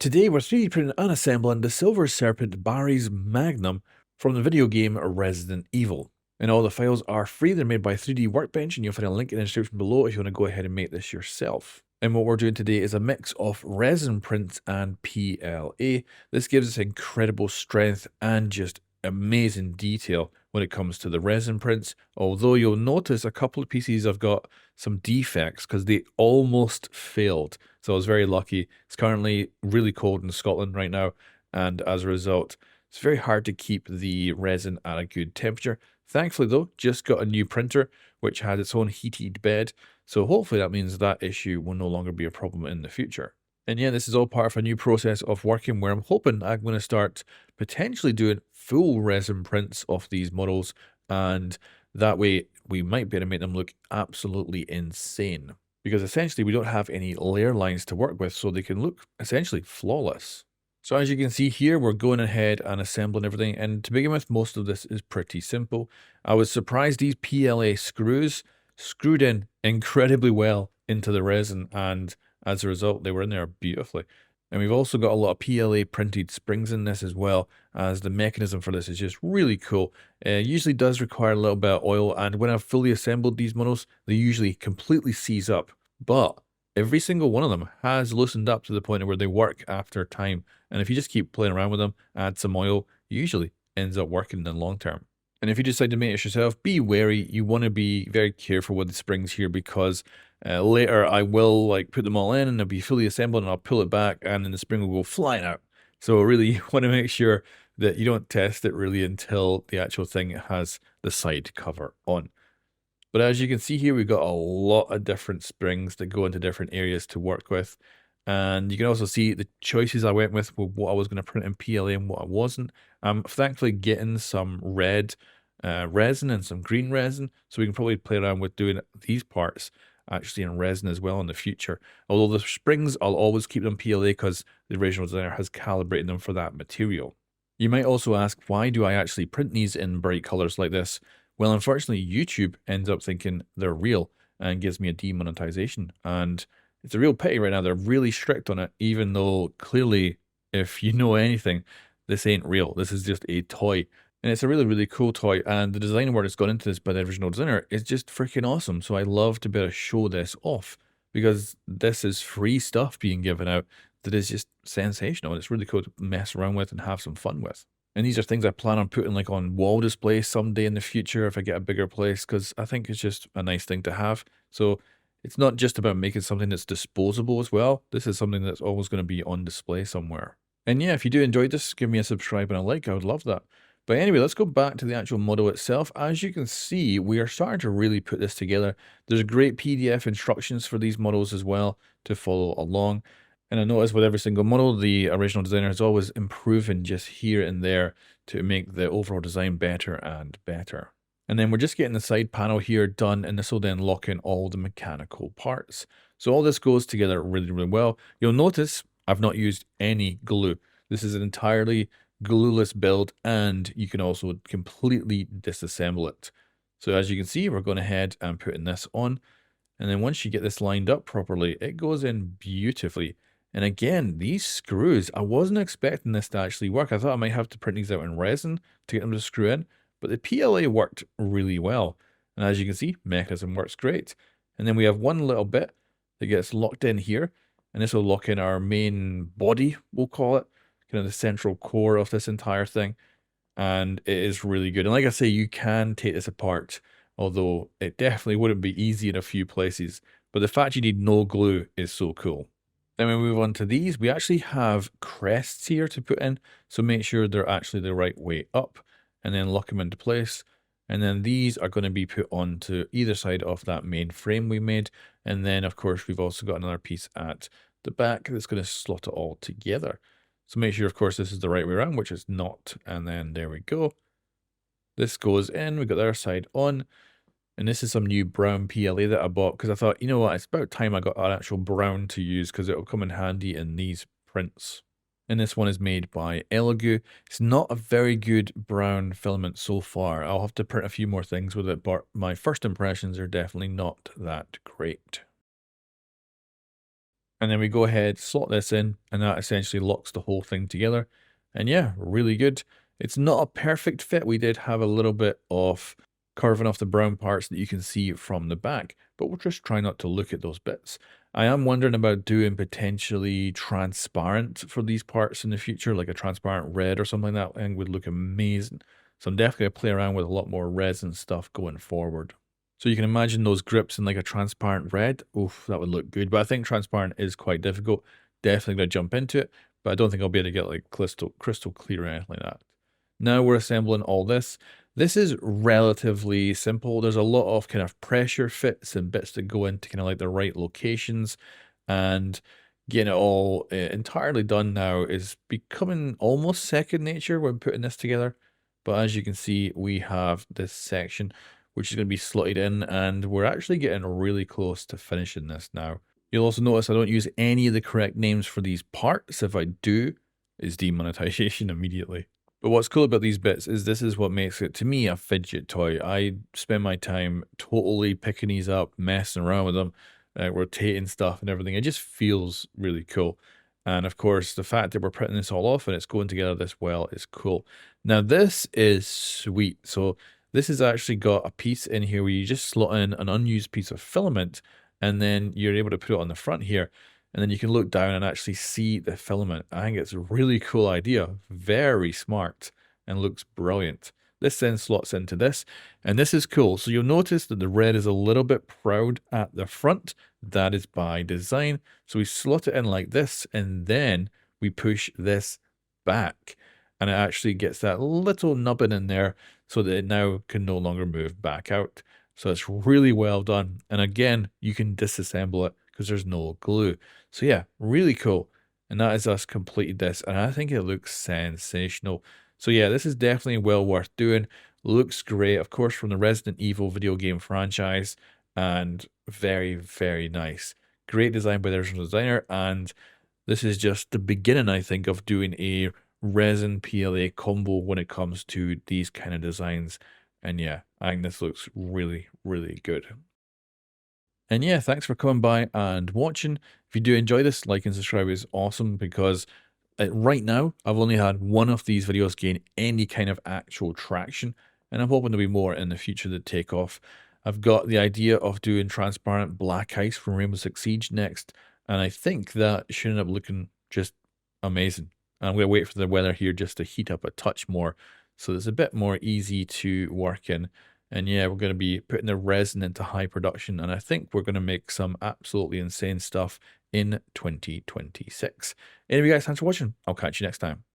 Today we're 3D printing and assembling the Silver Serpent Barry's Magnum from the video game Resident Evil. And all the files are free, they're made by 3D Workbench, and you'll find a link in the description below if you want to go ahead and make this yourself. And what we're doing today is a mix of resin prints and PLA. This gives us incredible strength and just amazing detail when it comes to the resin prints, although you'll notice a couple of pieces have got some defects because they almost failed. So I was very lucky. It's currently really cold in Scotland right now, and as a result, it's very hard to keep the resin at a good temperature. Thankfully though, just got a new printer which has its own heated bed, so hopefully that means that issue will no longer be a problem in the future. And yeah, this is all part of a new process of working where I'm hoping I'm going to start potentially doing full resin prints of these models, and that way we might be able to make them look absolutely insane. Because essentially we don't have any layer lines to work with, so they can look essentially flawless. So as you can see here, we're going ahead and assembling everything, and to begin with, most of this is pretty simple. I was surprised these PLA screws screwed in incredibly well into the resin, and as a result, they were in there beautifully. And we've also got a lot of PLA printed springs in this as well, as the mechanism for this is just really cool. It usually does require a little bit of oil, and when I've fully assembled these models, they usually completely seize up. But every single one of them has loosened up to the point where they work after time. And if you just keep playing around with them, add some oil, usually ends up working in the long term. And if you decide to make it yourself, be wary. You want to be very careful with the springs here, because later I will put them all in and they'll be fully assembled, and I'll pull it back and then the spring will go flying out. So really you want to make sure that you don't test it really until the actual thing has the side cover on. But as you can see here, we've got a lot of different springs that go into different areas to work with. And you can also see the choices I went with were what I was going to print in PLA and what I wasn't. I'm thankfully getting some red resin and some green resin, so we can probably play around with doing these parts actually in resin as well in the future. Although the springs, I'll always keep them PLA because the original designer has calibrated them for that material. You might also ask, why do I actually print these in bright colors like this? Well, unfortunately, YouTube ends up thinking they're real and gives me a demonetization. And it's a real pity right now. They're really strict on it, even though clearly, if you know anything, this ain't real. This is just a toy. And it's a really, really cool toy. And the design work that's gone into this by the original designer is just freaking awesome. So I love to be able to show this off, because this is free stuff being given out that is just sensational. And it's really cool to mess around with and have some fun with. And these are things I plan on putting on wall display someday in the future if I get a bigger place, because I think it's just a nice thing to have. So it's not just about making something that's disposable as well. This is something that's always going to be on display somewhere. And yeah, if you do enjoy this, give me a subscribe and a like. I would love that. But anyway, let's go back to the actual model itself. As you can see, we are starting to really put this together. There's great PDF instructions for these models as well to follow along. And I notice with every single model, the original designer is always improving just here and there to make the overall design better and better. And then we're just getting the side panel here done, and this will then lock in all the mechanical parts. So all this goes together really, really well. You'll notice I've not used any glue. This is an entirely glueless build, and you can also completely disassemble it. So as you can see, we're going ahead and putting this on. And then once you get this lined up properly, it goes in beautifully. And again, these screws, I wasn't expecting this to actually work. I thought I might have to print these out in resin to get them to screw in, but the PLA worked really well. And as you can see, mechanism works great. And then we have one little bit that gets locked in here, and this will lock in our main body, we'll call it, kind of the central core of this entire thing. And it is really good. And like I say, you can take this apart, although it definitely wouldn't be easy in a few places. But the fact you need no glue is so cool. Then we move on to these. We actually have crests here to put in, so make sure they're actually the right way up, and then lock them into place. And then these are going to be put onto either side of that main frame we made. And then, of course, we've also got another piece at the back that's going to slot it all together. So make sure, of course, this is the right way around, which is not. And then there we go. This goes in. We've got the other side on. And this is some new brown PLA that I bought because I thought, you know what, it's about time I got an actual brown to use because it'll come in handy in these prints. And this one is made by Elegoo. It's not a very good brown filament so far. I'll have to print a few more things with it, but my first impressions are definitely not that great. And then we go ahead, slot this in, and that essentially locks the whole thing together. And yeah, really good. It's not a perfect fit. We did have a little bit of carving off the brown parts that you can see from the back, but we'll just try not to look at those bits. I am wondering about doing potentially transparent for these parts in the future, like a transparent red or something like that, and would look amazing. So I'm definitely going to play around with a lot more resin stuff going forward. So you can imagine those grips in like a transparent red. Oof, that would look good. But I think transparent is quite difficult. Definitely going to jump into it, but I don't think I'll be able to get like crystal clear or anything like that. Now we're assembling all this. This is relatively simple. There's a lot of kind of pressure fits and bits that go into kind of like the right locations, and getting it all entirely done now is becoming almost second nature when putting this together. But as you can see, we have this section which is going to be slotted in, and we're actually getting really close to finishing this now. You'll also notice I don't use any of the correct names for these parts. If I do, it's demonetization immediately. But what's cool about these bits is this is what makes it, to me, a fidget toy. I spend my time totally picking these up, messing around with them, rotating stuff and everything. It just feels really cool. And of course, the fact that we're printing this all off and it's going together this well is cool. Now, this is sweet. So this has actually got a piece in here where you just slot in an unused piece of filament, and then you're able to put it on the front here. And then you can look down and actually see the filament. I think it's a really cool idea. Very smart and looks brilliant. This then slots into this, and this is cool. So you'll notice that the red is a little bit proud at the front. That is by design. So we slot it in like this, and then we push this back, and it actually gets that little nubbin in there so that it now can no longer move back out. So it's really well done. And again, you can disassemble it because there's no glue. So yeah, really cool. And that is us completed this, and I think it looks sensational. So yeah, this is definitely well worth doing. Looks great, of course, from the Resident Evil video game franchise, and very, very nice. Great design by the original designer, and this is just the beginning, I think, of doing a resin PLA combo when it comes to these kind of designs. And yeah, I think this looks really, really good. And yeah, thanks for coming by and watching. If you do enjoy this, like and subscribe is awesome, because right now I've only had one of these videos gain any kind of actual traction, and I'm hoping there'll be more in the future that take off. I've got the idea of doing transparent black ice from Rainbow Six Siege next, and I think that should end up looking just amazing. I'm going to wait for the weather here just to heat up a touch more, so it's a bit more easy to work in. And yeah, we're going to be putting the resin into high production, and I think we're going to make some absolutely insane stuff in 2026. Anyway, guys, thanks for watching. I'll catch you next time.